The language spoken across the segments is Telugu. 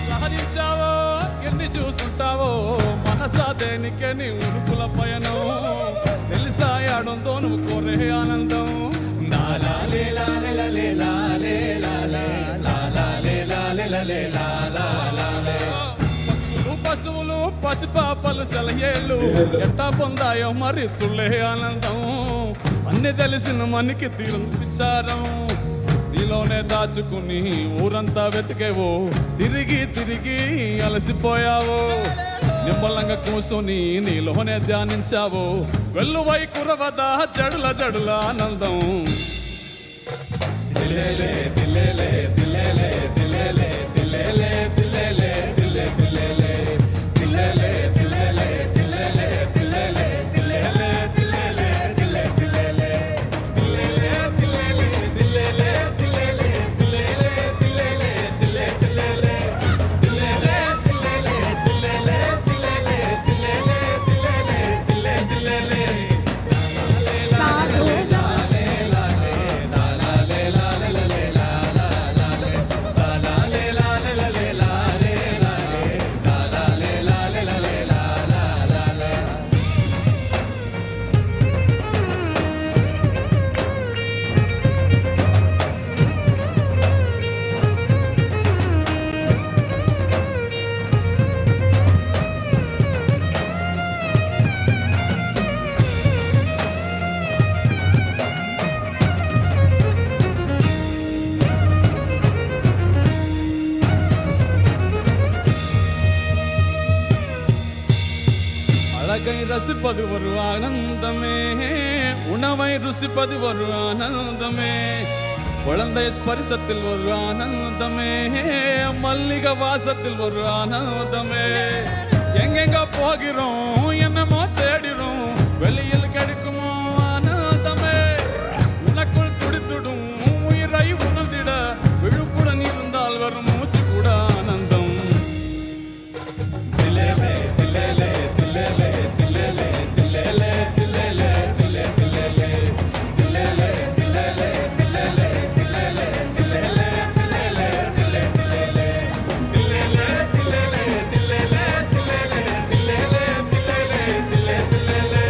సహరించావో ఎన్ని చూసుంటావో మనసా దేనికే నీ ఉడుపుల పయనం తెలిసాయాడంతో నువ్వు కోరే ఆనందం పశువులు పసిపాపలు సెలయేళ్ళు ఎట్టా పొందాయో మరి తుళ్ళే ఆనందం అన్ని తెలిసిన మనకి తీరు విచారం నీలోనే దాచుకుని ఊరంతా వెతికేవో తిరిగి తిరిగి అలసిపోయావో నిమ్మలంగా కూర్చొని నీలోనే ధ్యానించావో వెల్లువై కురవదా జడుల జడుల ఆనందం దిలేలే దిలేలే దిలేలే దిలేలే దిలేలే దిలేలే దిలే దిలేలే దిలేలే దిలేలే దిలేలే దిలేలే దిలేలే దిలేలే దిలే దిలేలే దిలేలే దిలేలే దిలేలే దిలేలే దిలేలే దిలేలే దిలే దిలేలే దిలేలే దిలేలే దిలేలే దిలేలే దిలేలే దిలేలే దిలే దిలేలే அழகை ரசிப்பது ஒரு ஆனந்தமே உணவை ருசிப்பது ஒரு ஆனந்தமே குழந்தை ஸ்பரிசத்தில் ஒரு ஆனந்தமே மல்லிகை வாசத்தில் ஒரு ஆனந்தமே எங்கெங்க போகிறோம் என்னமோ தேடிறோம் வெளியில் கிடைக்குமோ ஆனந்தமே உனக்குள் துடித்துடும் உயிரை உணர்ந்திட விழுப்புடன் இருந்தால் வரும் மூச்சு கூட ஆனந்தம் திலேலே திலேலே திலேலே திலேலே திலேலே திலேலே திலே திலேலே திலேலே திலேலே திலேலே திலேலே திலேலே திலேலே திலே திலேலே திலேலே திலேலே திலேலே திலேலே திலேலே திலேலே திலே திலேலே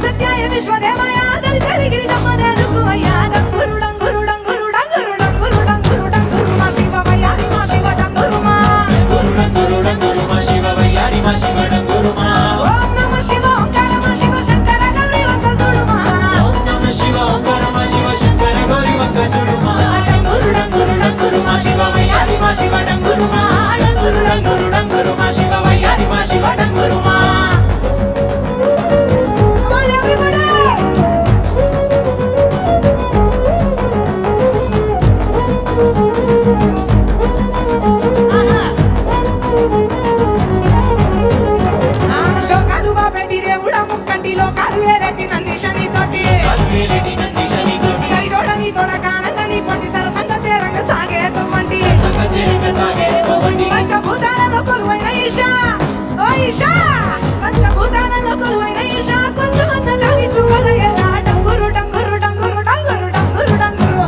సత్యాయ విశ్వదేవాయ దళితరి గిరిజమ్మదేలుగువయ్యా డంగురు డంగురు డంగురు డంగురు డంగురు డంగురు డంగురు మా శివ వయ్యారి మా శివ డంగురు మా డంగురు డంగురు మా శివ వయ్యారి మా శివ డంగురు మా ఓం నమః శివ ఓంకార మా శివ శంకర గౌరీ వంక చూడు మా ఓం నమః శివ ఓంకార మా శివ శంకర గౌరీ వంక చూడు మా డంగురు డంగురు డంగురు మా శివ వయ్యారి మా శివ డంగురు మా డంగురు డంగురు డంగురు మా శివ వయ్యారి మా శివ డంగురు మా శోకాలు బాబెడి దేవుడా ముక్కంటిలో కాలు ఏరెట్టి నందిశని తోటి కాల్వేలేటి నందిశని తోటి సరి జోడని తోడకానందని పొట్టి సరసంగ చేరంగ సాగే తొమ్మంటి సంగ చేరంగ సాగే తోవండి పంచభూతాలలో కొలువైన ఈశా ఓ ఈశా పంచభూతాలలో కొలువైన ఈశా కొంచెం అంత జాగి చూడల యశా డంగురు డంగురు డంగురు డంగురు డంగురు డంగురు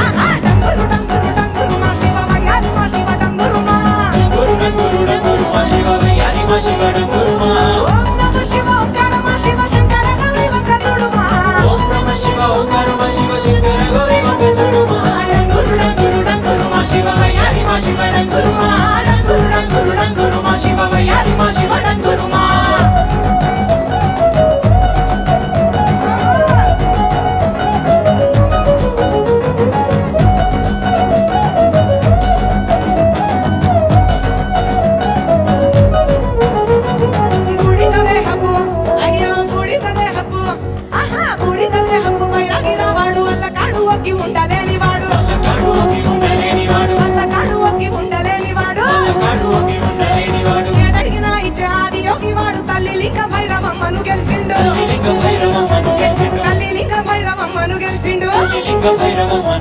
ఆహా డంగురు డంగురు డంగురు మా శివ వయ్యారి మా శివ డంగురు మా డంగురు డంగురు డంగురు మా శివ వయ్యారి మా శివ డంగురు మా ఓం నమః శివ ఓంకార మా శివ శంకర గౌరీ వంక చూడు మా ఓం నమః శివ ఓంకార మా శివ శంకర గౌరీ వంక చూడు మా డంగురు డంగురు డంగురు మా శివ వయ్యారి మా శివ డంగురు మా డంగురు డంగురు డంగురు మా శివ వయ్యారి మా శివ డంగురు మా బూడిద దేహపు అయ్యో బూడిద దేహపు ఆహా బూడిద దేహపు వైరాగిన వాడు వల్ల కాడు ఒక్కి ఉండలేని వాడు కాడు ఒకి ఉండలేని వాడు వల్ల కాడు ఒక్కి ఉండలేని వాడు కాడు ఒకి ఉండలేని వాడు ఏదడిగినా ఇచ్చే ఆది యోగి వాడు తల్లి లింగ భైరవమ్మను గెలిచిండు లింగ భైరవమ్మను గెలిచిండు తల్లి లింగ భైరవమ్మను గెలిచిండు లింగ భైరవమ్మ